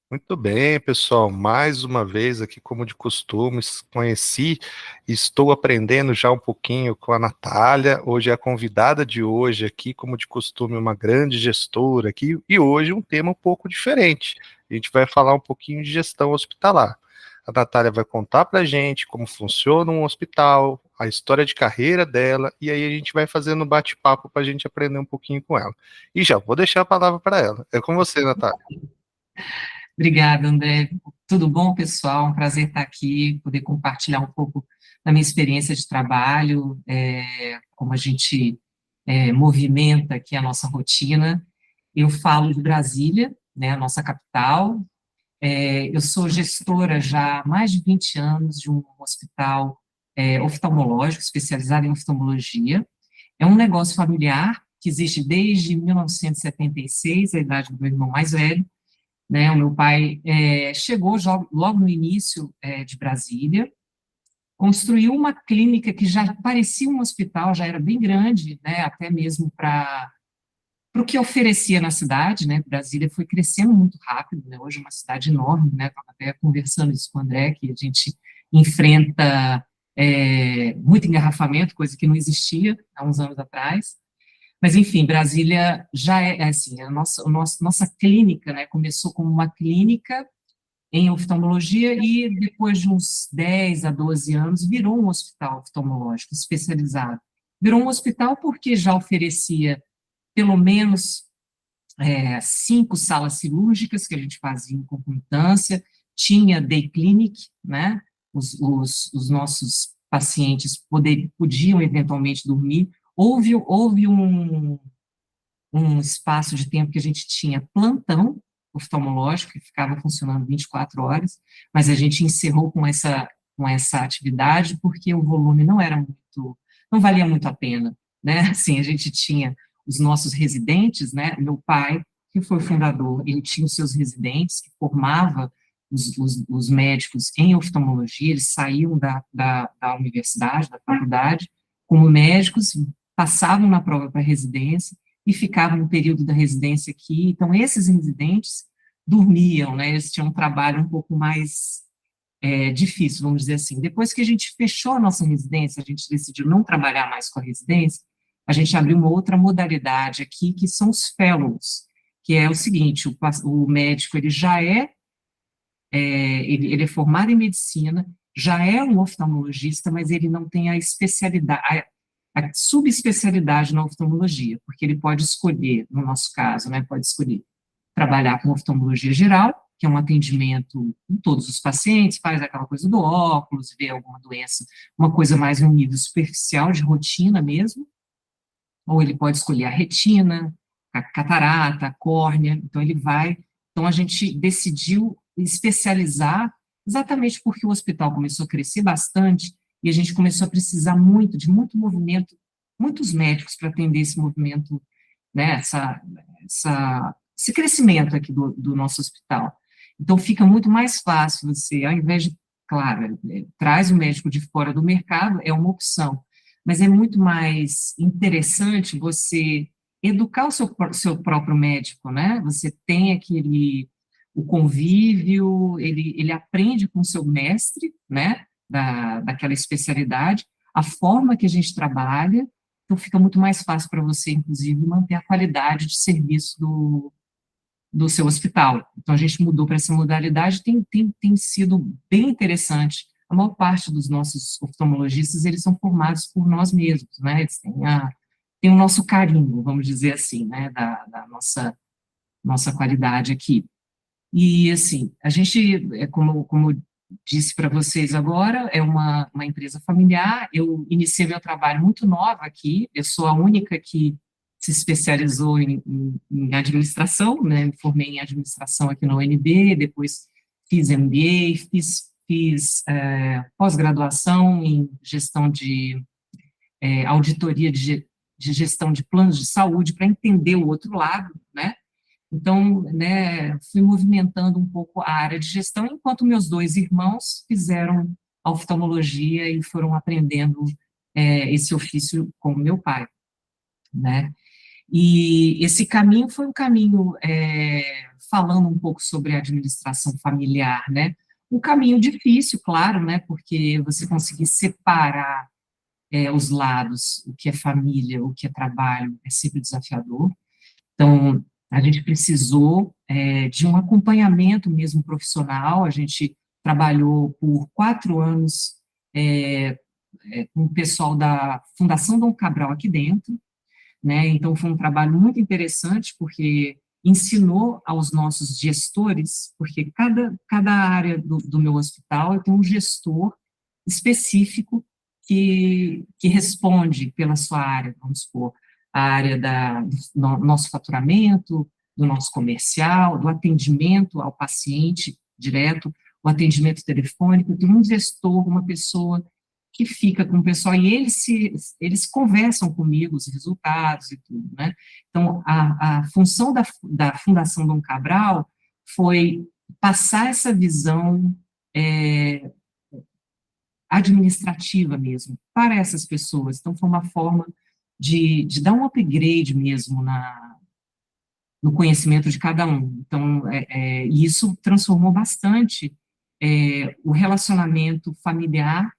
Muito bem, pessoal. Mais uma vez aqui, como de costume, conheci e estou aprendendo já um pouquinho com a Natália. Hoje é a convidada de hoje aqui, como de costume, uma grande gestora aqui, e hoje um tema um pouco diferente. A gente vai falar um pouquinho de gestão hospitalar. A Natália vai contar para a gente como funciona um hospital, a história de carreira dela, e aí a gente vai fazendo um bate-papo para a gente aprender um pouquinho com ela. E já vou deixar a palavra para ela. É com você, Natália. Obrigada, André. Tudo bom, pessoal? Um prazer estar aqui, poder compartilhar um pouco da minha experiência de trabalho, como a gente movimenta aqui a nossa rotina. Eu falo de Brasília, né, a nossa capital. Eu sou gestora já há mais de 20 anos de um hospital oftalmológico, especializado em oftalmologia. É um negócio familiar que existe desde 1976, a idade do meu irmão mais velho, né? O meu pai chegou logo no início de Brasília, construiu uma clínica que já parecia um hospital, já era bem grande, né? Até mesmo para o que oferecia na cidade, né? Brasília foi crescendo muito rápido, né? Hoje é uma cidade enorme, né? Estava até conversando isso com o André, que a gente enfrenta muito engarrafamento, coisa que não existia há uns anos atrás. Mas, enfim, Brasília já é assim, nossa clínica, né, começou como uma clínica em oftalmologia e depois de uns 10 a 12 anos virou um hospital oftalmológico especializado. Virou um hospital porque já oferecia pelo menos 5 salas cirúrgicas que a gente fazia em concomitância, tinha day clinic, né, os nossos pacientes podiam eventualmente dormir. Houve um espaço de tempo que a gente tinha plantão oftalmológico, que ficava funcionando 24 horas, mas a gente encerrou com essa atividade porque o volume não valia muito a pena, né? Assim, a gente tinha os nossos residentes, né? Meu pai, que foi o fundador, ele tinha os seus residentes, que formava os médicos em oftalmologia, eles saíam da universidade, da faculdade, como médicos, passavam na prova para residência, e ficavam no período da residência aqui. Então, esses residentes dormiam, né? Eles tinham um trabalho um pouco mais difícil, vamos dizer assim. Depois que a gente fechou a nossa residência, a gente decidiu não trabalhar mais com a residência, a gente abriu uma outra modalidade aqui, que são os fellows, que é o seguinte, o médico, ele é formado em medicina, já é um oftalmologista, mas ele não tem a especialidade, a subespecialidade na oftalmologia, porque ele pode escolher, no nosso caso, né, pode escolher trabalhar com oftalmologia geral, que é um atendimento em todos os pacientes, faz aquela coisa do óculos, vê alguma doença, uma coisa mais no nível superficial, de rotina mesmo, ou ele pode escolher a retina, a catarata, a córnea, então a gente decidiu especializar, exatamente porque o hospital começou a crescer bastante, e a gente começou a precisar de muito movimento, muitos médicos para atender esse movimento, né, esse crescimento aqui do nosso hospital. Então, fica muito mais fácil você, ao invés de, claro, traz o médico de fora do mercado, é uma opção, mas é muito mais interessante você educar o seu próprio médico, né? Você tem o convívio, ele aprende com o seu mestre, né? Daquela especialidade, a forma que a gente trabalha, então fica muito mais fácil para você, inclusive, manter a qualidade de serviço do seu hospital. Então, a gente mudou para essa modalidade, tem sido bem interessante. A maior parte dos nossos oftalmologistas, eles são formados por nós mesmos, né? Eles têm o nosso carinho, vamos dizer assim, né? Da nossa qualidade aqui. E, assim, a gente, como eu disse para vocês agora, é uma empresa familiar. Eu iniciei meu trabalho muito nova aqui, eu sou a única que se especializou em administração, né? Me formei em administração aqui na UNB, depois fiz MBA, fiz pós-graduação em gestão auditoria de gestão de planos de saúde, para entender o outro lado, né? Então, né, fui movimentando um pouco a área de gestão, enquanto meus dois irmãos fizeram a oftalmologia e foram aprendendo esse ofício com o meu pai, né? E esse caminho foi um caminho falando um pouco sobre a administração familiar, né? Um caminho difícil, claro, né? Porque você conseguir separar os lados, o que é família, o que é trabalho, é sempre desafiador. Então, a gente precisou de um acompanhamento mesmo profissional. A gente trabalhou por 4 anos com o pessoal da Fundação Dom Cabral aqui dentro, né? Então, foi um trabalho muito interessante, porque ensinou aos nossos gestores, porque cada área do meu hospital tem um gestor específico que responde pela sua área, vamos supor, a área do nosso faturamento, do nosso comercial, do atendimento ao paciente direto, o atendimento telefônico. Tem um gestor, uma pessoa que fica com o pessoal, e eles conversam comigo os resultados e tudo, né? Então, a função da Fundação Dom Cabral foi passar essa visão administrativa mesmo para essas pessoas. Então, foi uma forma de dar um upgrade mesmo no conhecimento de cada um. Então, e isso transformou bastante o relacionamento familiar,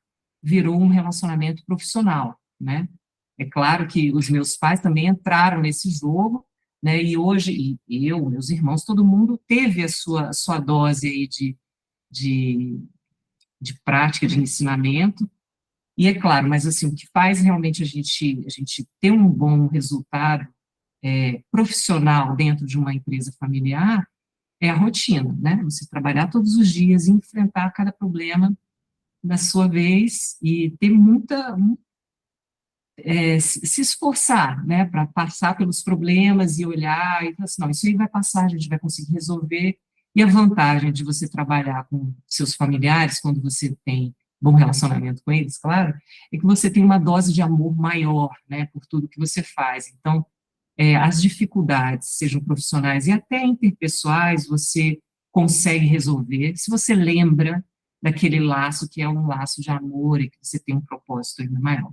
virou um relacionamento profissional, né? É claro que os meus pais também entraram nesse jogo, né? E hoje, eu, meus irmãos, todo mundo teve a sua dose aí de, de prática, de ensinamento. E é claro, mas assim, o que faz realmente a gente ter um bom resultado profissional dentro de uma empresa familiar é a rotina, né? Você trabalhar todos os dias e enfrentar cada problema da sua vez e ter se esforçar, né, para passar pelos problemas e olhar e falar assim, não, isso aí vai passar, a gente vai conseguir resolver. E a vantagem de você trabalhar com seus familiares, quando você tem bom relacionamento com eles, claro, é que você tem uma dose de amor maior, né, por tudo que você faz. Então, as dificuldades, sejam profissionais e até interpessoais, você consegue resolver, se você lembra daquele laço que é um laço de amor e que você tem um propósito ainda maior,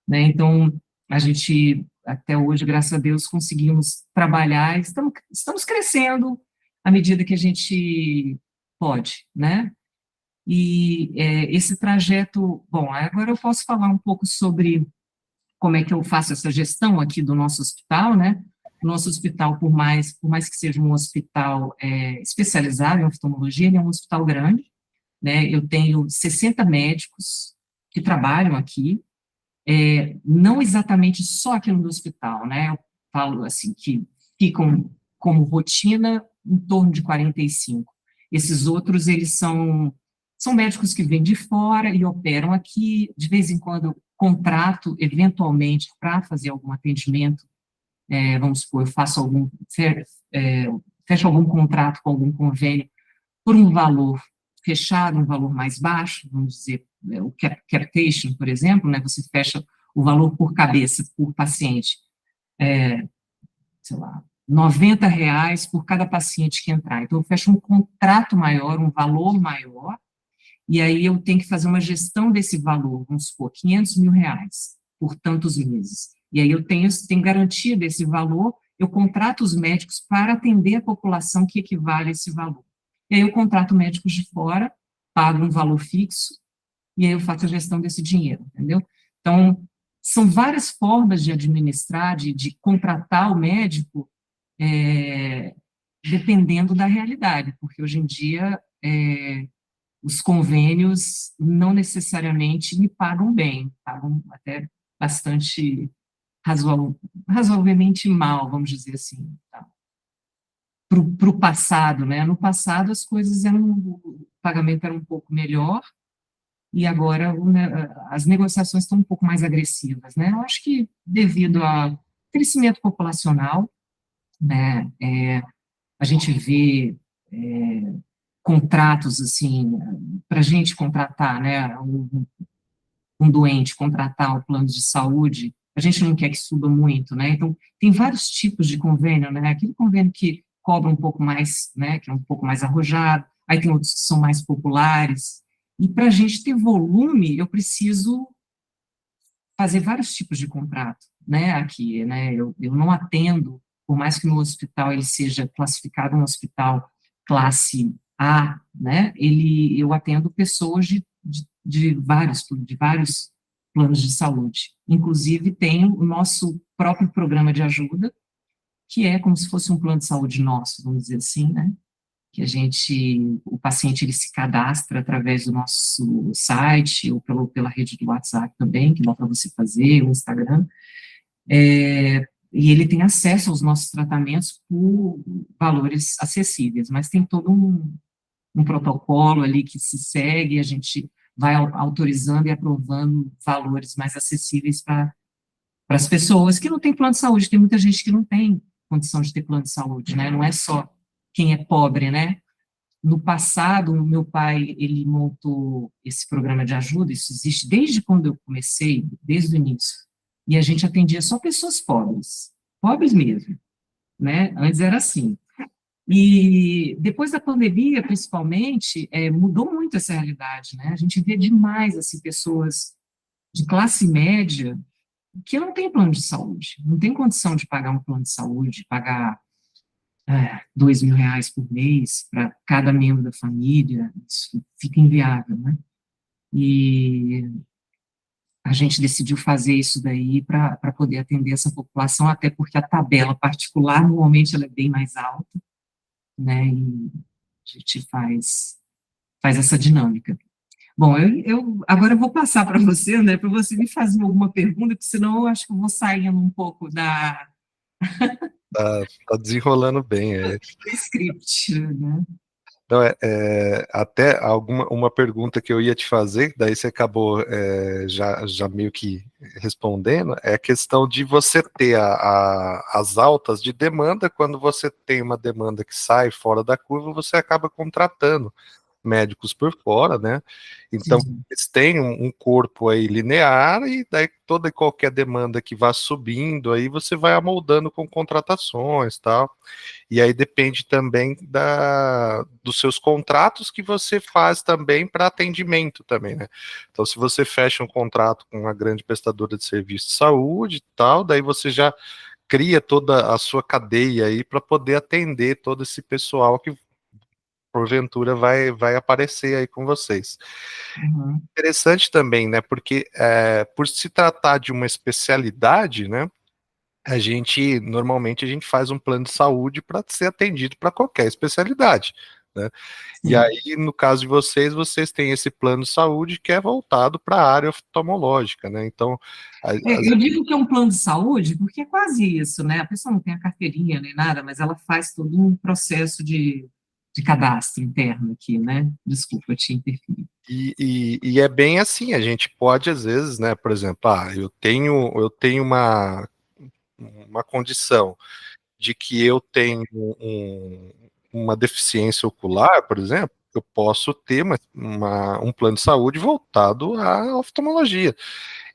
né? Então, a gente, até hoje, graças a Deus, conseguimos trabalhar, estamos crescendo à medida que a gente pode, né? E esse trajeto, bom, agora eu posso falar um pouco sobre como é que eu faço essa gestão aqui do nosso hospital, né? O nosso hospital, por mais que seja um hospital especializado em oftalmologia, ele é um hospital grande, né? Eu tenho 60 médicos que trabalham aqui, não exatamente só aqui no hospital, né? Eu falo assim, que ficam como rotina em torno de 45. Esses outros, eles são médicos que vêm de fora e operam aqui, de vez em quando eu contrato, eventualmente, para fazer algum atendimento, vamos supor, eu fecho algum contrato com algum convênio por um valor fechado, um valor mais baixo, vamos dizer, o capitation, por exemplo, né, você fecha o valor por cabeça, por paciente, sei lá, R$ 90 por cada paciente que entrar. Então, eu fecho um contrato maior, um valor maior, e aí eu tenho que fazer uma gestão desse valor, vamos supor, R$ 500.000 por tantos meses. E aí eu tenho garantia desse valor, eu contrato os médicos para atender a população que equivale a esse valor. E aí eu contrato médicos de fora, pago um valor fixo, e aí eu faço a gestão desse dinheiro, entendeu? Então, são várias formas de administrar, de contratar o médico, dependendo da realidade, porque hoje em dia os convênios não necessariamente me pagam bem, pagam até bastante razoavelmente mal, vamos dizer assim, tá? Para o passado, né? No passado as coisas o pagamento era um pouco melhor, e agora as negociações estão um pouco mais agressivas, né? Eu acho que devido ao crescimento populacional, né, a gente vê contratos, assim, para a gente contratar, né, um doente, contratar o plano de saúde, a gente não quer que suba muito, né? Então, tem vários tipos de convênio, né? Aquele convênio que cobra um pouco mais, né, que é um pouco mais arrojado, aí tem outros que são mais populares, e para a gente ter volume, eu preciso fazer vários tipos de contrato, né, aqui, né, eu não atendo por mais que no hospital ele seja classificado um hospital classe A, né, eu atendo pessoas de vários planos de saúde. Inclusive, tem o nosso próprio programa de ajuda, que é como se fosse um plano de saúde nosso, vamos dizer assim, né, que o paciente ele se cadastra através do nosso site ou pela rede do WhatsApp também, que dá para você fazer, o Instagram, e ele tem acesso aos nossos tratamentos por valores acessíveis, mas tem todo um protocolo ali que se segue, a gente vai autorizando e aprovando valores mais acessíveis para as pessoas que não têm plano de saúde. Tem muita gente que não tem condição de ter plano de saúde, né? Não é só quem é pobre, né? No passado, o meu pai, ele montou esse programa de ajuda, isso existe desde quando eu comecei, desde o início, e a gente atendia só pessoas pobres, pobres mesmo, né? Antes era assim. E depois da pandemia, principalmente, mudou muito essa realidade, né? A gente vê demais, assim, pessoas de classe média que não tem plano de saúde, não tem condição de pagar um plano de saúde, pagar R$ 2.000 por mês para cada membro da família, isso fica inviável, né? E a gente decidiu fazer isso daí para poder atender essa população, até porque a tabela particular, normalmente, ela é bem mais alta, né? E a gente faz essa dinâmica. Bom, agora eu vou passar para você, André, para você me fazer alguma pergunta, porque senão eu acho que eu vou saindo um pouco Tá desenrolando bem. do script, né? Não, até uma pergunta que eu ia te fazer, daí você acabou já meio que respondendo, é a questão de você ter as altas de demanda. Quando você tem uma demanda que sai fora da curva, você acaba contratando médicos por fora, né? Então, Sim. eles têm um corpo aí linear, e daí toda e qualquer demanda que vá subindo, aí você vai amoldando com contratações, tal. E aí depende também dos seus contratos que você faz também para atendimento também, né? Então, se você fecha um contrato com uma grande prestadora de serviço de saúde e tal, daí você já cria toda a sua cadeia aí para poder atender todo esse pessoal que porventura vai aparecer aí com vocês. Uhum. Interessante também, né? Porque por se tratar de uma especialidade, né? Normalmente a gente faz um plano de saúde para ser atendido para qualquer especialidade, né? E Sim. aí, no caso de vocês têm esse plano de saúde que é voltado para a área oftalmológica, né? Então, Eu digo que é um plano de saúde, porque é quase isso, né? A pessoa não tem a carteirinha nem nada, mas ela faz todo um processo de cadastro interno aqui, né? Desculpa te interferir. e é bem assim, a gente pode, às vezes, né? Por exemplo, eu tenho uma condição de que eu tenho uma deficiência ocular, por exemplo, eu posso ter um plano de saúde voltado à oftalmologia.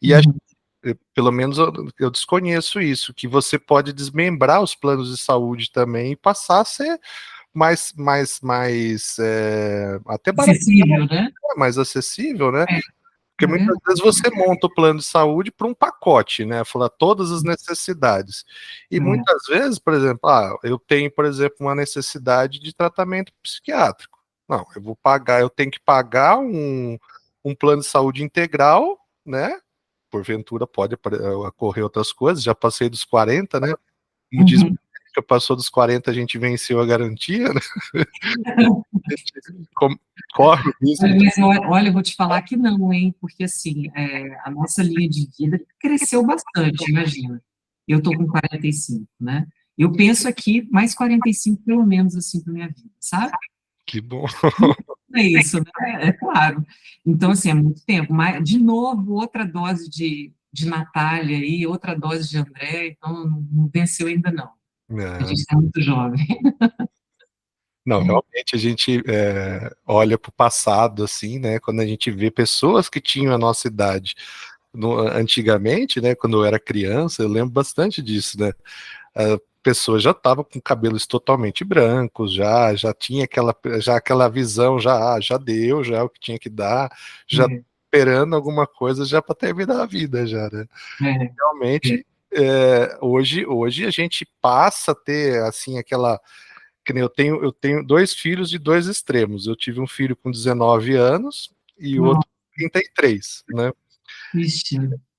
E Uhum. pelo menos eu desconheço isso, que você pode desmembrar os planos de saúde também e passar a ser mais até barato, Acessível, né? mais acessível, né? É, Porque é muitas verdade. vezes você monta o plano de saúde para um pacote, né? Falar todas as necessidades. E É. muitas vezes, por exemplo, eu tenho, por exemplo, uma necessidade de tratamento psiquiátrico. Não, eu tenho que pagar um plano de saúde integral, né? Porventura pode ocorrer outras coisas, já passei dos 40, né? Como diz, Uhum. que passou dos 40, a gente venceu a garantia, né? Com- Corre o risco Olha, de. mas olha, eu vou te falar que não, hein? Porque assim, a nossa linha de vida cresceu bastante, imagina. Eu tô com 45, né? Eu penso aqui mais 45 pelo menos assim para minha vida, sabe? Que bom. É isso, né? É claro. Então, assim, é muito tempo. Mas, de novo, outra dose de Natália aí, outra dose de André, então não venceu ainda não. A gente está muito jovem. Não, realmente a gente olha para o passado, assim, né? Quando a gente vê pessoas que tinham a nossa idade antigamente, né? Quando eu era criança, eu lembro bastante disso, né? A pessoa já estava com cabelos totalmente brancos, já tinha aquela visão, já deu, já o que tinha que dar, já É, esperando alguma coisa já para terminar a vida, já, né? é, Realmente, é. Hoje a gente passa a ter, assim, aquela... Que nem eu tenho dois filhos de dois extremos. Eu tive um filho com 19 anos e o Nossa, outro com 33, né? vixe.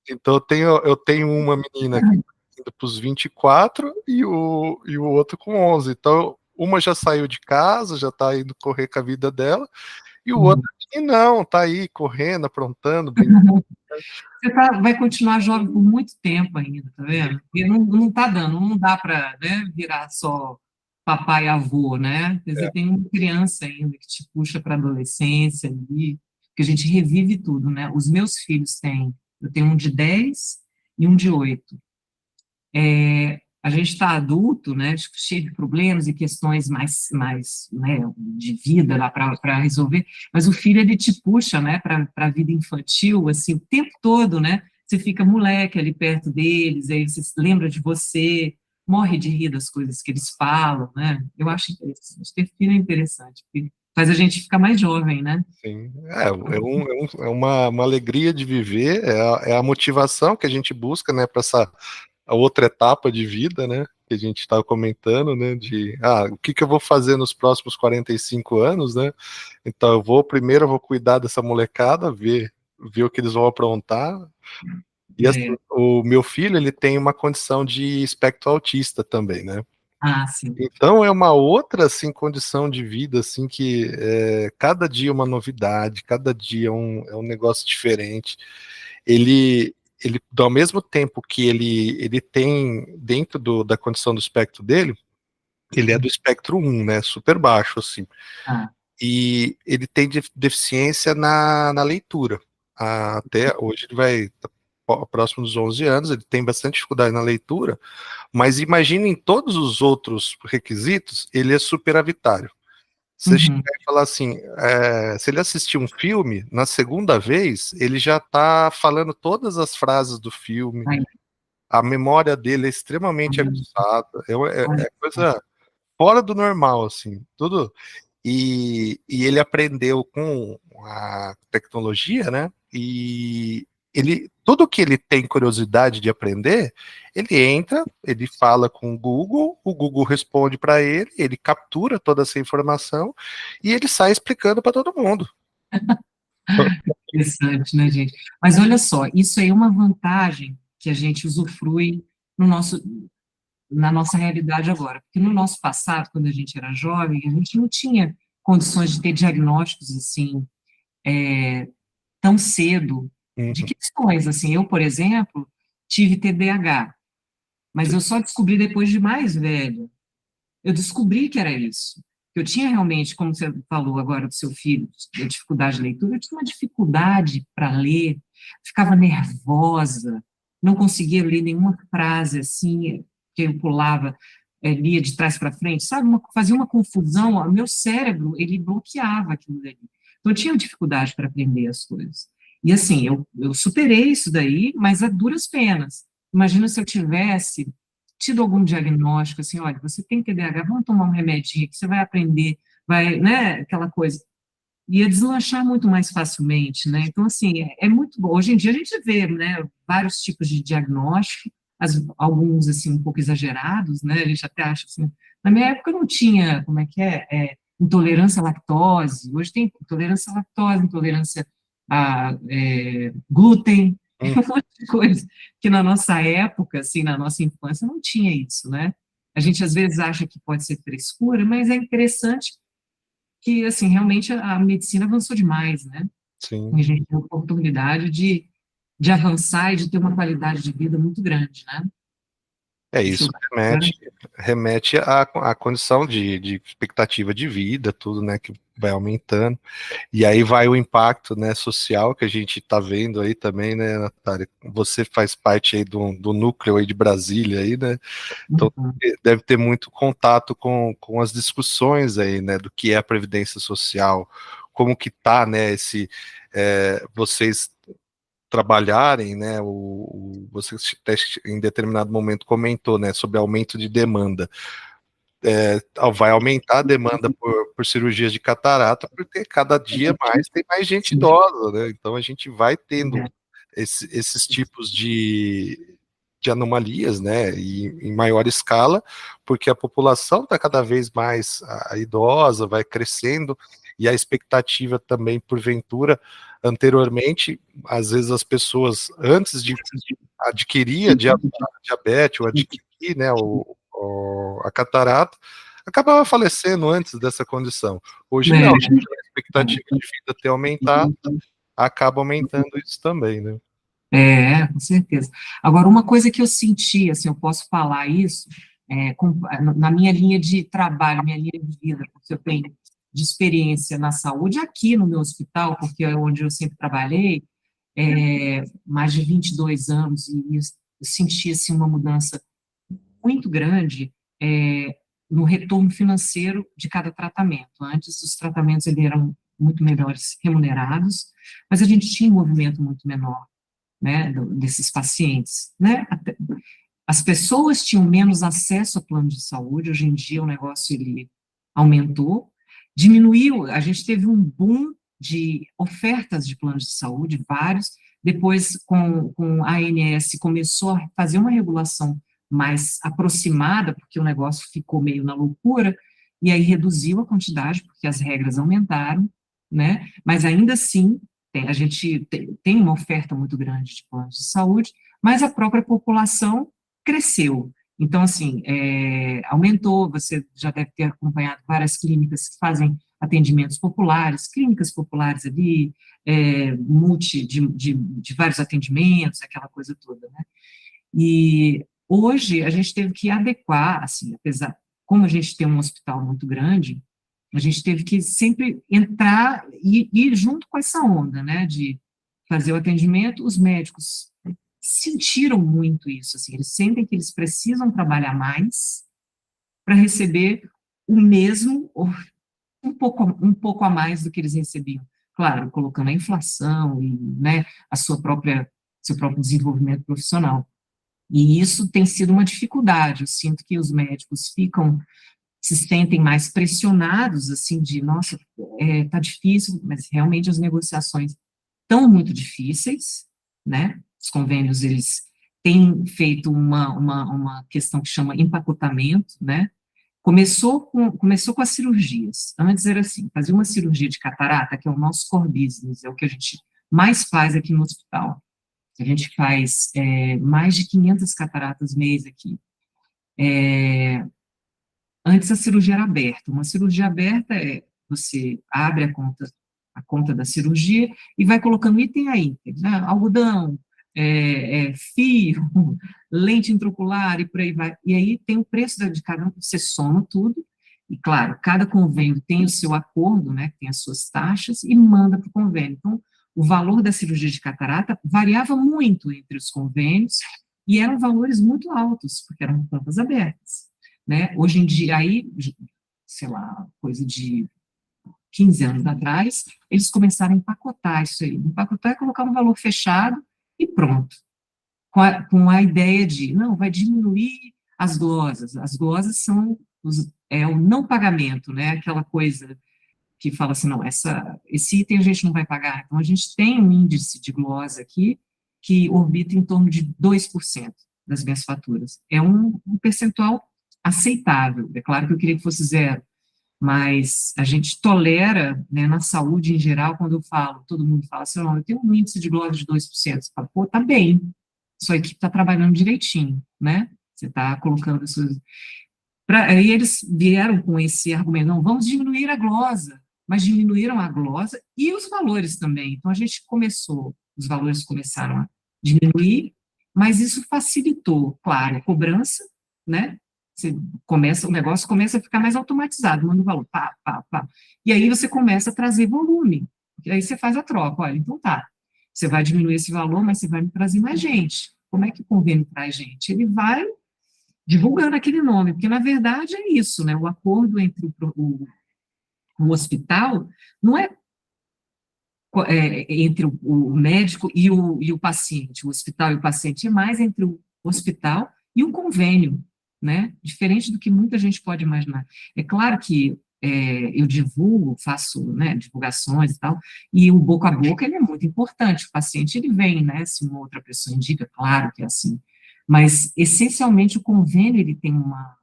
Então eu tenho uma menina que tá indo para os 24 e o outro com 11. Então uma já saiu de casa, já está indo correr com a vida dela, e o outro Hum. que não, tá aí correndo, aprontando, brincando. Você vai continuar jovem por muito tempo ainda, tá vendo? Porque não tá dando, não dá para, né, virar só papai e avô, né? Quer dizer, tem uma criança ainda que te puxa para a adolescência ali, que a gente revive tudo, né? Os meus filhos têm, eu tenho um de 10 e um de 8. A gente está adulto, né, cheio de problemas e questões mais né, de vida lá para resolver, mas o filho, ele te puxa, né, para a vida infantil, assim, o tempo todo, né, você fica moleque ali perto deles, aí você se lembra de você, morre de rir das coisas que eles falam, né, eu acho interessante, ter filho é interessante, porque faz a gente ficar mais jovem, né. Sim. É uma alegria de viver, é a motivação que a gente busca, né, para essa a outra etapa de vida, né, que a gente estava comentando, né, o que eu vou fazer nos próximos 45 anos, né? Então eu vou cuidar dessa molecada, ver o que eles vão aprontar. E assim, É, o meu filho, ele tem uma condição de espectro autista também, né? sim. Então é uma outra assim condição de vida assim que cada dia é uma novidade, cada dia é um negócio diferente. Ele ao mesmo tempo que ele tem dentro da condição do espectro dele, ele é do espectro 1, né? Super baixo assim. Ah, E ele tem deficiência na leitura. Até hoje ele vai próximo dos 11 anos, ele tem bastante dificuldade na leitura, mas imagine em todos os outros requisitos, ele é superavitário. Você chegar uhum. e falar assim, se ele assistir um filme, na segunda vez, ele já está falando todas as frases do filme, Aí, a memória dele é extremamente aguçada, é coisa fora do normal, assim, tudo. E ele aprendeu com a tecnologia, né? E tudo que ele tem curiosidade de aprender, ele entra, ele fala com o Google responde para ele, ele captura toda essa informação e ele sai explicando para todo mundo. interessante, né, gente? Mas olha só, isso aí é uma vantagem que a gente usufrui no nosso, na nossa realidade agora. Porque no nosso passado, quando a gente era jovem, a gente não tinha condições de ter diagnósticos assim tão cedo de Uhum. questões. Assim, eu, por exemplo, tive TDAH, mas eu só descobri depois de mais velho. Eu descobri que era isso. Eu tinha realmente, como você falou agora do seu filho, da dificuldade de leitura, eu tinha uma dificuldade para ler, ficava nervosa, não conseguia ler nenhuma frase assim, que eu pulava, lia de trás para frente, sabe? Fazia uma confusão, o meu cérebro, ele bloqueava aquilo dali. Então, eu tinha dificuldade para aprender as coisas. E assim, eu superei isso daí, mas a duras penas. Imagina se eu tivesse tido algum diagnóstico, assim, olha, você tem TDAH, vamos tomar um remedinho que você vai aprender, vai, né, aquela coisa. Ia deslanchar muito mais facilmente, né? Então, assim, é muito bom. Hoje em dia a gente vê, né, vários tipos de diagnóstico, alguns, assim, um pouco exagerados, né? A gente até acha, assim, na minha época não tinha, como é que intolerância à lactose. Hoje tem intolerância à lactose, intolerância a glúten, Hum, um monte de coisa que na nossa época, assim, na nossa infância, não tinha isso, né? A gente às vezes acha que pode ser frescura, mas é interessante que, assim, realmente a medicina avançou demais, né? E sim. a gente tem a oportunidade de avançar e de ter uma qualidade de vida muito grande, né? Isso Isso agora, remete à condição de expectativa de vida, tudo, né, que vai aumentando. E aí vai o impacto, né, social que a gente está vendo aí também, né, Natália? Você faz parte aí do núcleo aí de Brasília aí, né? Então deve ter muito contato com as discussões aí, né, do que é a previdência social, como que tá, né, vocês trabalharem, né, você em determinado momento comentou, né, sobre aumento de demanda. Vai aumentar a demanda por cirurgias de catarata, porque cada dia mais tem mais gente sim, idosa, né? Então a gente vai tendo é, esses tipos de de anomalias, né, e em maior escala, porque a população está cada vez mais idosa, vai crescendo, e a expectativa também, porventura, anteriormente, às vezes as pessoas, antes de adquirir a diabetes, ou adquirir, né, a catarata, acabava falecendo antes dessa condição. Hoje não, a expectativa de vida ter aumentado, acaba aumentando isso também, né? Com certeza. Agora, uma coisa que eu senti, assim, eu posso falar isso, na minha linha de trabalho, minha linha de vida, porque eu tenho de experiência na saúde aqui no meu hospital, porque é onde eu sempre trabalhei, mais de 22 anos, e eu senti, assim, uma mudança muito grande no retorno financeiro de cada tratamento. Antes, os tratamentos eles eram muito melhores remunerados, mas a gente tinha um movimento muito menor, né, desses pacientes, né? As pessoas tinham menos acesso a plano de saúde, hoje em dia o negócio ele aumentou, diminuiu, a gente teve um boom de ofertas de planos de saúde, vários, depois com a ANS começou a fazer uma regulação mais aproximada, porque o negócio ficou meio na loucura, e aí reduziu a quantidade, porque as regras aumentaram, né, mas ainda assim, a gente tem uma oferta muito grande de planos de saúde, mas a própria população cresceu. Então, assim, aumentou, você já deve ter acompanhado várias clínicas que fazem atendimentos populares, clínicas populares ali, de vários atendimentos, aquela coisa toda, né? E hoje a gente teve que adequar, assim, apesar, como a gente tem um hospital muito grande, a gente teve que sempre entrar e ir junto com essa onda, né, de fazer o atendimento. Os médicos sentiram muito isso, assim, eles sentem que eles precisam trabalhar mais para receber o mesmo, ou um pouco a mais do que eles recebiam. Claro, colocando a inflação e, né, seu próprio desenvolvimento profissional. E isso tem sido uma dificuldade. Eu sinto que os médicos se sentem mais pressionados, assim, de, nossa, tá difícil, mas realmente as negociações estão muito difíceis, né? Os convênios, eles têm feito uma questão que chama empacotamento, né? Começou com as cirurgias. Antes era assim, fazia uma cirurgia de catarata, que é o nosso core business, é o que a gente mais faz aqui no hospital. A gente faz mais de 500 cataratas mês aqui. Antes a cirurgia era aberta. Uma cirurgia aberta você abre a conta da cirurgia e vai colocando item a item, né? Algodão, fio, lente intraocular e por aí vai. E aí tem o preço de cada um, você soma tudo, e claro, cada convênio tem o seu acordo, né, tem as suas taxas, e manda para o convênio. Então, o valor da cirurgia de catarata variava muito entre os convênios, e eram valores muito altos, porque eram contas abertas, né? Hoje em dia, aí, sei lá, coisa de 15 anos atrás, eles começaram a empacotar isso aí. Empacotar é colocar um valor fechado e pronto. Com a ideia de, não, vai diminuir as glosas. As glosas são o não pagamento, né? Aquela coisa que fala assim, não, esse item a gente não vai pagar. Então, a gente tem um índice de glosa aqui que orbita em torno de 2% das minhas faturas. É um percentual aceitável. É claro que eu queria que fosse zero, mas a gente tolera, né, na saúde em geral, quando eu falo, todo mundo fala assim, não, eu tenho um índice de glosa de 2%. Você fala, pô, tá bem, sua equipe está trabalhando direitinho, né? Você está colocando as suas... Aí eles vieram com esse argumento, não, vamos diminuir a glosa, mas diminuíram a glosa e os valores também. Então, a gente os valores começaram a diminuir, mas isso facilitou, claro, a cobrança, né? O negócio começa a ficar mais automatizado, manda o valor, pá, pá, pá. E aí você começa a trazer volume, e aí você faz a troca, olha, então tá, você vai diminuir esse valor, mas você vai me trazer mais gente. Como é que o convênio traz gente? Ele vai divulgando aquele nome, porque na verdade é isso, né? O acordo entre o hospital não entre o médico e o paciente, o hospital e o paciente, é mais entre o hospital e o convênio, né? Diferente do que muita gente pode imaginar. É claro que eu divulgo, faço, né, divulgações e tal, e o boca a boca ele é muito importante. O paciente ele vem, né? Se uma outra pessoa indica, claro que é assim. Mas, essencialmente, o convênio ele tem uma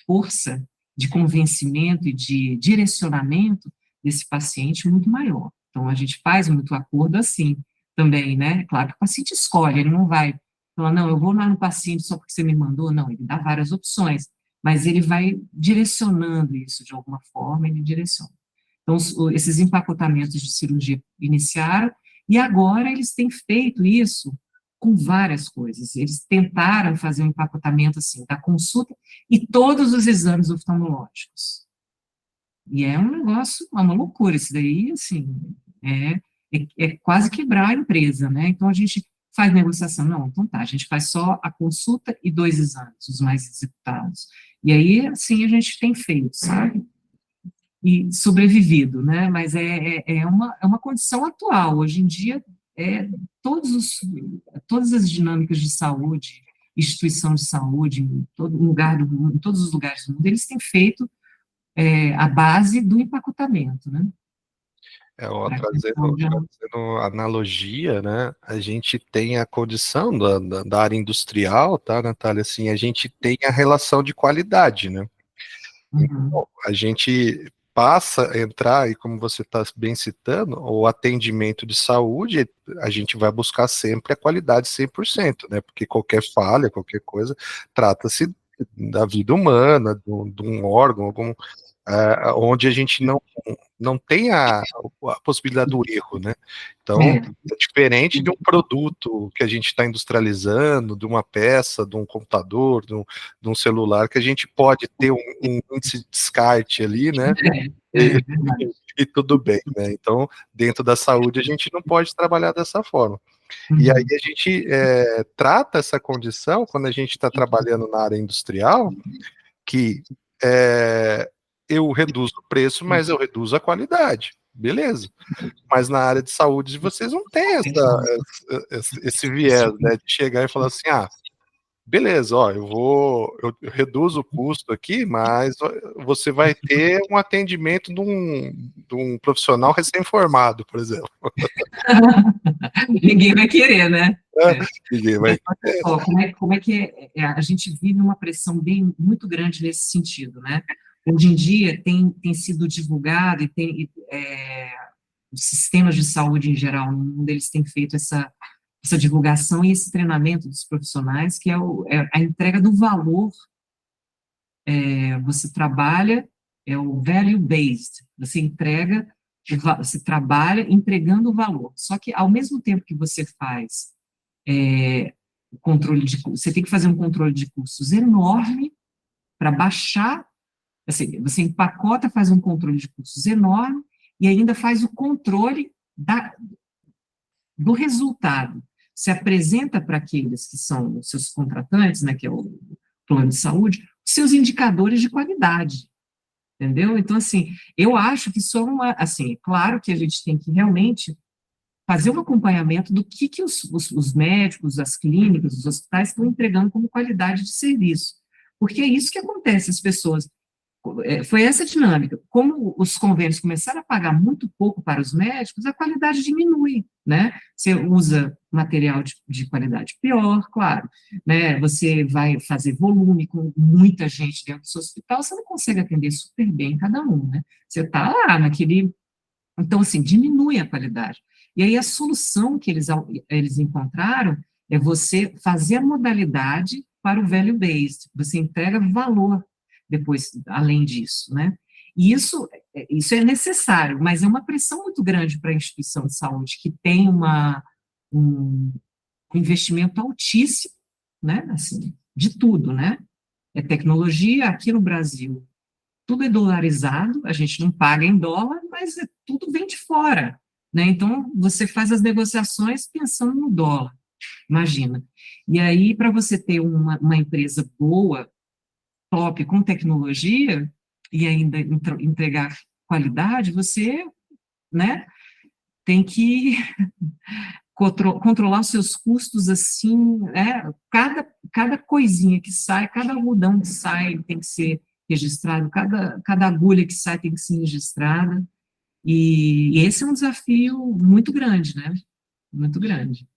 força de convencimento e de direcionamento desse paciente muito maior. Então, a gente faz muito acordo assim também, né? Claro que o paciente escolhe, ele não vai falar, não, eu vou lá no paciente só porque você me mandou, não, ele dá várias opções, mas ele vai direcionando isso de alguma forma, ele direciona. Então, esses empacotamentos de cirurgia iniciaram, e agora eles têm feito isso com várias coisas. Eles tentaram fazer um empacotamento, assim, da consulta e todos os exames oftalmológicos. E é um negócio, é uma loucura, isso daí, assim, é quase quebrar a empresa, né? Então, a gente faz negociação, não, então tá, a gente faz só a consulta e 2 exames, os mais executados. E aí, assim, a gente tem feito, sabe? E sobrevivido, né? Mas é uma condição atual. Hoje em dia, é, todos os, todas as dinâmicas de saúde, instituição de saúde, em todo lugar do mundo, em todos os lugares do mundo, eles têm feito a base do empacotamento, né? Ó, Para que a trazendo, saúde, trazendo analogia, né? A gente tem a condição da área industrial, tá, Natália? Assim, a gente tem a relação de qualidade, né? uhum, Então, a gente passa a entrar, e como você está bem citando, o atendimento de saúde, a gente vai buscar sempre a qualidade 100%, né? Porque qualquer falha, qualquer coisa, trata-se da vida humana, de um órgão, onde a gente não tem a possibilidade do erro, né? Então, é, é diferente de um produto que a gente está industrializando, de uma peça, de um computador, de um celular, que a gente pode ter um índice de descarte ali, né? verdade. E tudo bem, né? Então, dentro da saúde, a gente não pode trabalhar dessa forma. E aí Uhum, a gente trata essa condição quando a gente está trabalhando na área industrial, que é, eu reduzo o preço, mas eu reduzo a qualidade. Beleza. Mas na área de saúde vocês não têm esse viés, né? De chegar e falar assim, ah, beleza, ó, eu reduzo o custo aqui, mas você vai ter um atendimento de um profissional recém-formado, por exemplo. Ninguém vai querer, né? É, É. ninguém vai. Mas olha só, como é que a gente vive uma pressão bem muito grande nesse sentido, né? Hoje em dia tem sido divulgado os sistemas de saúde em geral no mundo, eles têm feito essa divulgação e esse treinamento dos profissionais, que é a entrega do valor. Você trabalha, é o value-based, você entrega, você trabalha entregando o valor. Só que, ao mesmo tempo que você faz o controle de custos, você tem que fazer um controle de custos enorme para baixar, assim, você empacota, faz um controle de custos enorme e ainda faz o controle do resultado. Se apresenta para aqueles que são os seus contratantes, né, que é o plano de saúde, seus indicadores de qualidade, entendeu? Então, assim, eu acho que isso é assim, claro que a gente tem que realmente fazer um acompanhamento do que os médicos, as clínicas, os hospitais estão entregando como qualidade de serviço. Porque é isso que acontece, as pessoas. Foi essa dinâmica. Como os convênios começaram a pagar muito pouco para os médicos, a qualidade diminui, né? Você usa material de qualidade pior, claro, né? Você vai fazer volume com muita gente dentro do seu hospital, você não consegue atender super bem cada um, né? Você está lá naquele. Então, assim, diminui a qualidade. E aí a solução que eles encontraram é você fazer a modalidade para o value-based, você entrega valor depois, além disso, né? E isso é necessário, mas é uma pressão muito grande para a instituição de saúde, que tem um investimento altíssimo, né? Assim, de tudo, né? É tecnologia aqui no Brasil, tudo é dolarizado, a gente não paga em dólar, mas tudo vem de fora, né? Então, você faz as negociações pensando no dólar, imagina. E aí, para você ter uma empresa boa, top, com tecnologia, e ainda entregar qualidade, você, né, tem que controlar os seus custos assim, cada coisinha que sai, cada algodão que sai tem que ser registrado, cada agulha que sai tem que ser registrada, e esse é um desafio muito grande, né? Muito grande.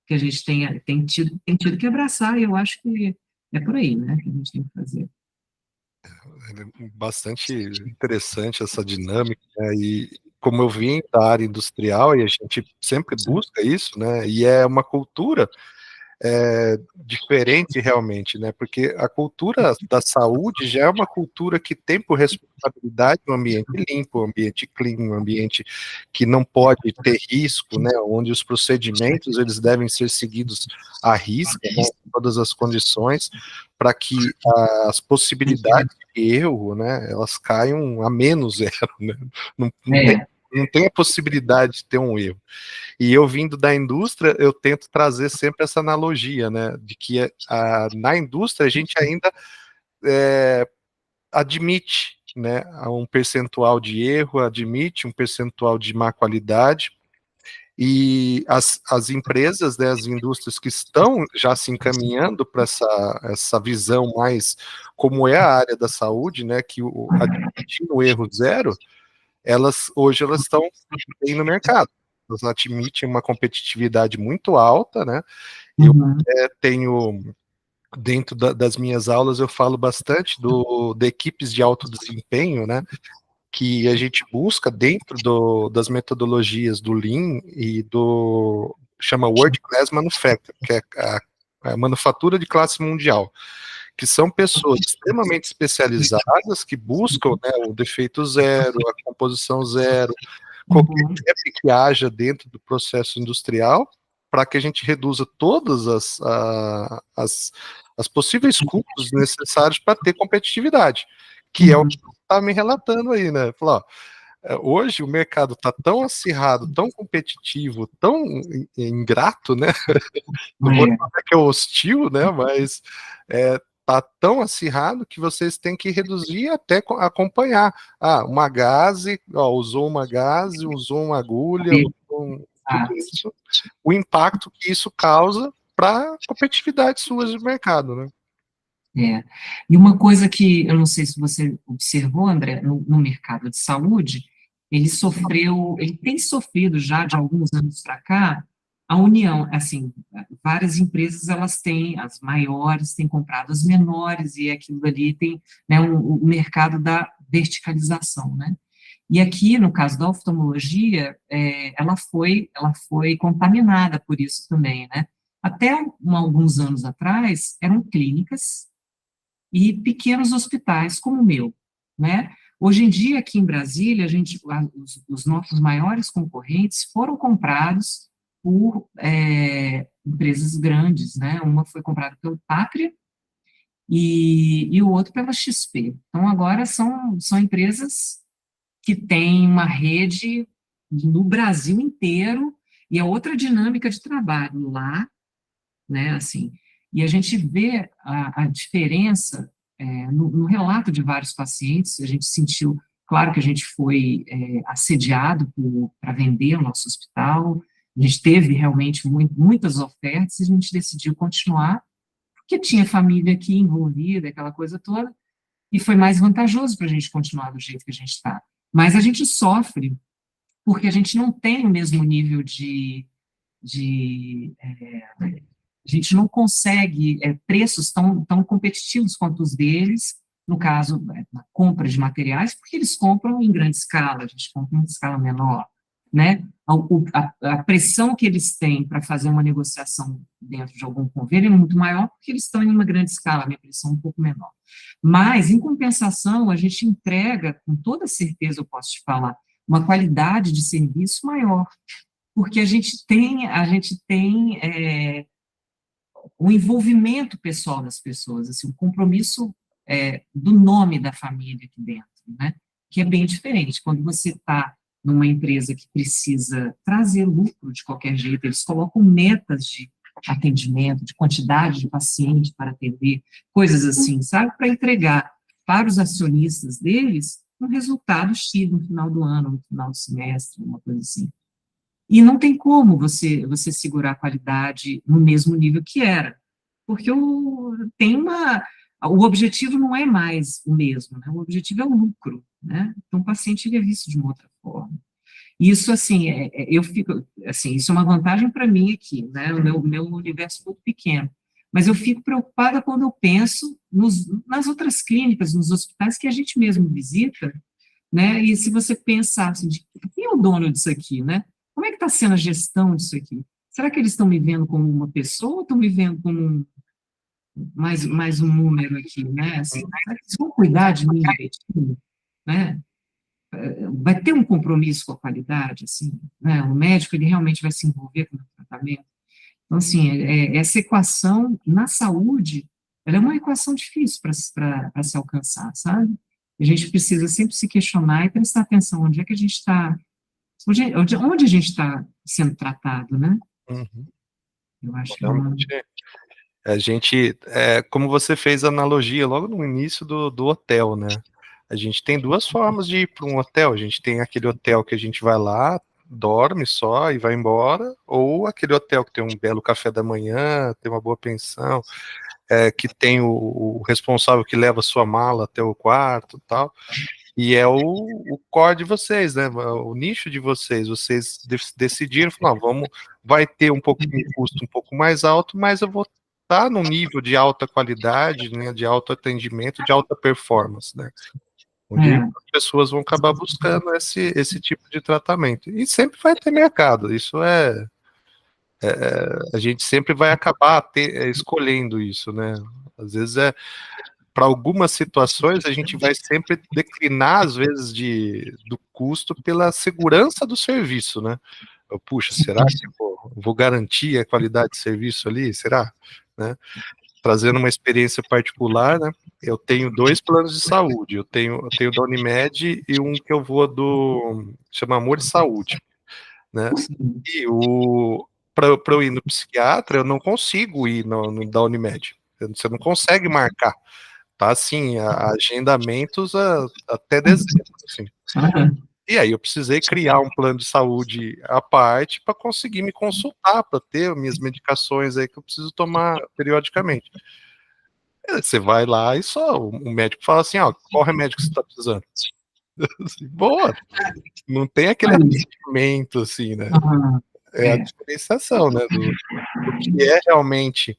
que a gente tem tido que abraçar, e eu acho que é por aí, né, que a gente tem que fazer. É bastante interessante essa dinâmica, né? E como eu vim da área industrial, e a gente sempre busca isso, né? E é uma cultura diferente realmente, né? Porque a cultura da saúde já é uma cultura que tem por responsabilidade um ambiente limpo, um ambiente clean, um ambiente que não pode ter risco, né? Onde os procedimentos eles devem ser seguidos à risca, né? Todas as condições para que as possibilidades de erro, né? Elas caiam a menos zero, né? É. Não tem a possibilidade de ter um erro. E eu vindo da indústria, eu tento trazer sempre essa analogia, né, de que na indústria a gente ainda admite, né, um percentual de erro, admite um percentual de má qualidade, e as empresas, né, as indústrias que estão já se encaminhando para essa visão mais, como é a área da saúde, né, que admitir o erro zero, hoje elas estão bem no mercado. Elas admitem uma competitividade muito alta, né? Eu Uhum. tenho, dentro das minhas aulas, eu falo bastante de equipes de alto desempenho, né? Que a gente busca dentro das metodologias do Lean e chama World Class Manufacturing, que é a manufatura de classe mundial, que são pessoas extremamente especializadas que buscam, né, o defeito zero, a composição zero, qualquer Uhum. gap que haja dentro do processo industrial, para que a gente reduza todas as possíveis custos necessários para ter competitividade, que é o Uhum. que você está me relatando aí, né? Falar, ó, hoje o mercado está tão acirrado, tão competitivo, tão ingrato, né? Não vou É. dizer que é hostil, né? Mas tá tão acirrado que vocês têm que reduzir até acompanhar. Ah, uma gaze, ó, usou uma gaze, usou uma agulha, tudo isso, o impacto que isso causa para a competitividade suas de mercado, né? É. E uma coisa que eu não sei se você observou, André, no mercado de saúde, ele tem sofrido já de alguns anos para cá, a união, assim, várias empresas, elas têm, as maiores têm comprado as menores, e aquilo ali tem, né, o mercado da verticalização, né? E aqui, no caso da oftalmologia, ela foi contaminada por isso também, né? Até alguns anos atrás, eram clínicas e pequenos hospitais como o meu, né? Hoje em dia, aqui em Brasília, os nossos maiores concorrentes foram comprados por empresas grandes, né? Uma foi comprada pelo Pátria e o outro pela XP. Então, agora são empresas que têm uma rede no Brasil inteiro e é outra dinâmica de trabalho lá, né, assim, e a gente vê a diferença no relato de vários pacientes. A gente sentiu, claro que a gente foi assediado para vender o nosso hospital, a gente teve realmente muitas ofertas e a gente decidiu continuar, porque tinha família aqui envolvida, aquela coisa toda, e foi mais vantajoso para a gente continuar do jeito que a gente está. Mas a gente sofre porque a gente não tem o mesmo nível de a gente não consegue preços tão competitivos quanto os deles, no caso, na compra de materiais, porque eles compram em grande escala, a gente compra em escala menor, né? A pressão que eles têm para fazer uma negociação dentro de algum convênio é muito maior, porque eles estão em uma grande escala, a minha pressão é um pouco menor. Mas, em compensação, a gente entrega, com toda certeza, eu posso te falar, uma qualidade de serviço maior, porque a gente tem o envolvimento pessoal das pessoas, assim, o compromisso do nome da família aqui dentro, né? Que é bem diferente. Quando você está numa empresa que precisa trazer lucro de qualquer jeito, eles colocam metas de atendimento, de quantidade de pacientes para atender, coisas assim, sabe? Para entregar para os acionistas deles um resultado X no final do ano, no final do semestre, uma coisa assim. E não tem como você segurar a qualidade no mesmo nível que era, porque o objetivo não é mais o mesmo, né? O objetivo é o lucro, né? Então o paciente ele é visto de uma outra forma. Isso, assim, eu fico, assim, isso é uma vantagem para mim aqui, né, o meu universo é muito pequeno, mas eu fico preocupada quando eu penso nas outras clínicas, nos hospitais que a gente mesmo visita, né, e se você pensar, assim, de quem é o dono disso aqui, né, como é que está sendo a gestão disso aqui? Será que eles estão me vendo como uma pessoa ou estão me vendo como mais um número aqui, né, assim, será que eles vão cuidar de mim direitinho, né? Vai ter um compromisso com a qualidade, assim, né? O médico, ele realmente vai se envolver com o tratamento. Então, assim, essa equação na saúde, ela é uma equação difícil para se alcançar, sabe? A gente precisa sempre se questionar e prestar atenção onde é que a gente está, onde a gente está sendo tratado, né? Uhum. Eu acho que é uma... Realmente, a gente, como você fez a analogia logo no início do hotel, né? A gente tem duas formas de ir para um hotel. A gente tem aquele hotel que a gente vai lá, dorme só e vai embora, ou aquele hotel que tem um belo café da manhã, tem uma boa pensão, que tem o responsável que leva a sua mala até o quarto e tal. E é o core de vocês, né? O nicho de vocês. Vocês decidiram, falar, vai ter um custo um pouco mais alto, mas eu vou estar no nível de alta qualidade, né? De alto atendimento, de alta performance, né? Onde É, as pessoas vão acabar buscando esse tipo de tratamento. E sempre vai ter mercado. Isso a gente sempre vai acabar escolhendo isso, né? Às vezes para algumas situações, a gente vai sempre declinar, às vezes, do custo pela segurança do serviço, né? Puxa, será que vou garantir a qualidade de serviço ali? Será? Né? Trazendo uma experiência particular, né? Eu tenho 2 planos de saúde. Eu tenho da Unimed e um que eu vou chama Amor e Saúde, né? sim, E para eu ir no psiquiatra, eu não consigo ir no da Unimed. Você não consegue marcar. Tá assim, agendamentos até dezembro, assim. aham, E aí eu precisei criar um plano de saúde à parte para conseguir me consultar, para ter minhas medicações aí que eu preciso tomar periodicamente. Você vai lá e só o médico fala assim, ó, qual remédio que você está precisando? Assim, boa, não tem aquele olha, atendimento assim, né? aham, É a diferenciação, né, do que é realmente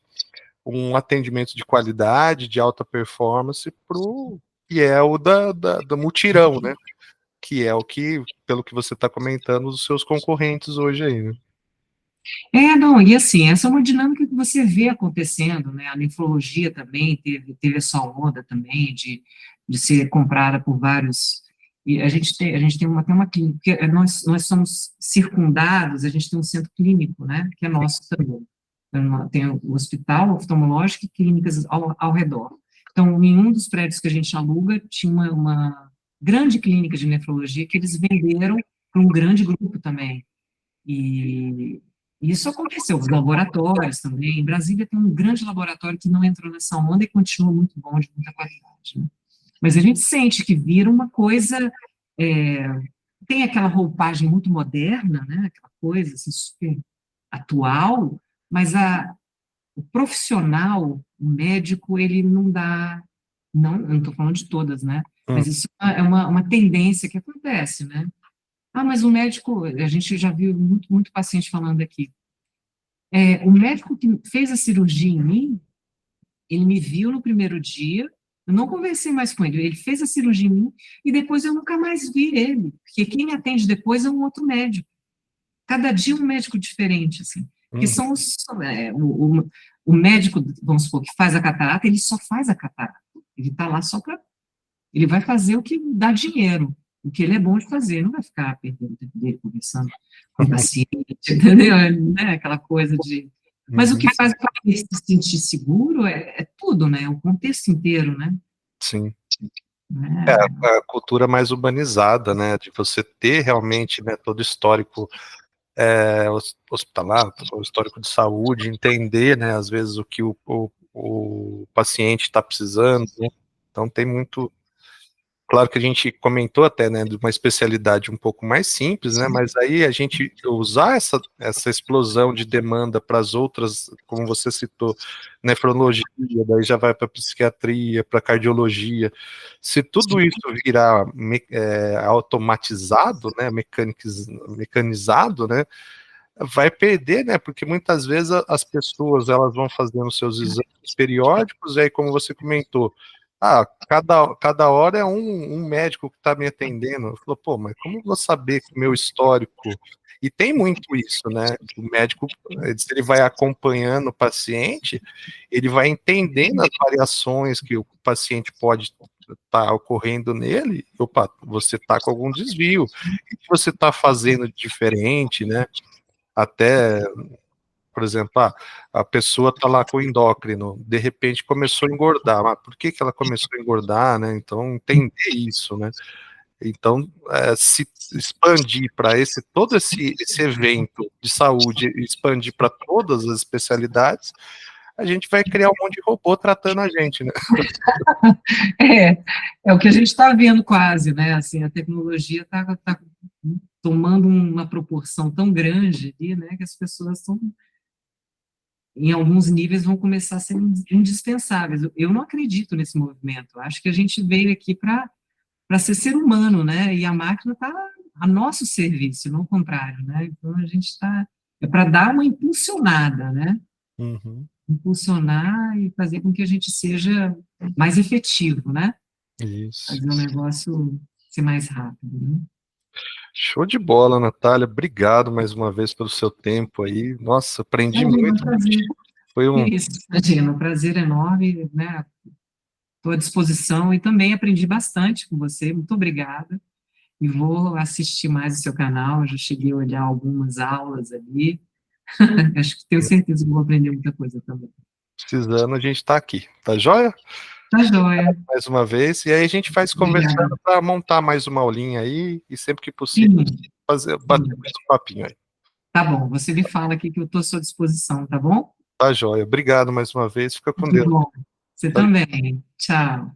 um atendimento de qualidade, de alta performance, pro que é o da mutirão, né? Que é o que, pelo que você está comentando, os seus concorrentes hoje aí, né? Não, e assim, essa é uma dinâmica que você vê acontecendo, né? A nefrologia também teve essa onda também de ser comprada por vários. E a gente tem uma clínica, porque nós somos circundados, a gente tem um centro clínico, né? Que é nosso também. Então, tem o hospital oftalmológico e clínicas ao redor. Então, em um dos prédios que a gente aluga, tinha uma grande clínica de nefrologia que eles venderam para um grande grupo também. E isso aconteceu, os laboratórios também. Em Brasília tem um grande laboratório que não entrou nessa onda e continua muito bom, de muita qualidade, né? Mas a gente sente que vira uma coisa, é, tem aquela roupagem muito moderna, né? Aquela coisa assim, super atual, mas o profissional, o médico, ele não dá, não, eu não estou falando de todas, né? Hum, Mas isso é uma tendência que acontece, né? Ah, mas o médico, a gente já viu muito paciente falando aqui. O médico que fez a cirurgia em mim, ele me viu no primeiro dia, eu não conversei mais com ele, ele fez a cirurgia em mim e depois eu nunca mais vi ele, porque quem me atende depois é um outro médico. Cada dia um médico diferente, assim. Que hum, são o médico, vamos supor, que faz a catarata, ele só faz a catarata. Ele está lá só para ele vai fazer o que dá dinheiro, o que ele é bom de fazer, não vai ficar perdendo o tempo dele conversando com o paciente, entendeu? Né? Aquela coisa de. Mas o uhum, que faz o paciente se sentir seguro é tudo, né? O contexto inteiro, né? sim. É, A cultura mais urbanizada, né? De você ter realmente, né, todo o histórico hospitalar, todo o histórico de saúde, entender, né, às vezes o que o paciente está precisando, né? Então tem muito. claro que a gente comentou até, né, de uma especialidade um pouco mais simples, né, mas aí a gente usar essa explosão de demanda para as outras, como você citou, nefrologia, daí já vai para psiquiatria, para cardiologia. Se tudo isso virar automatizado, né, mecanizado, né, vai perder, né? Porque muitas vezes as pessoas elas vão fazendo seus exames periódicos, e aí, como você comentou, cada hora é um médico que está me atendendo. Falou, pô, mas como eu vou saber que o meu histórico. E tem muito isso, né? O médico, se ele vai acompanhando o paciente, ele vai entendendo as variações que o paciente pode estar ocorrendo nele. Opa, você está com algum desvio. O que você está fazendo de diferente, né? Até, por exemplo, a pessoa está lá com o endócrino, de repente começou a engordar, mas por que ela começou a engordar, né? Então, entender isso, né? Então, se expandir para todo esse evento de saúde, expandir para todas as especialidades, a gente vai criar um monte de robô tratando a gente, né? É, é o que a gente está vendo quase, né? Assim, a tecnologia está tomando uma proporção tão grande ali, né? Que as pessoas estão, em alguns níveis, vão começar a ser indispensáveis. Eu não acredito nesse movimento. Acho que a gente veio aqui para ser ser humano, né? E a máquina está a nosso serviço, não o contrário, né? Então a gente está é para dar uma impulsionada, né? Uhum. Impulsionar e fazer com que a gente seja mais efetivo, né? Isso. Fazer o negócio ser mais rápido, né? Show de bola, Natália. Obrigado mais uma vez pelo seu tempo aí. Nossa, aprendi Imagina, um muito. prazer. Foi um. Isso, imagina, um prazer enorme, né? Estou à disposição e também aprendi bastante com você. Muito obrigada. E vou assistir mais o seu canal. Eu já cheguei a olhar algumas aulas ali. Acho que tenho certeza que vou aprender muita coisa também. Precisando, a gente está aqui. Tá joia? Tá joia. Mais uma vez. E aí a gente faz Obrigada. conversando para montar mais uma aulinha aí e sempre que possível Sim, bater sim. mais um papinho aí. Tá bom. Você me fala aqui que eu estou à sua disposição, tá bom? Tá joia. Obrigado mais uma vez. Fica com Muito Deus. bom. Você Tá também. Tchau.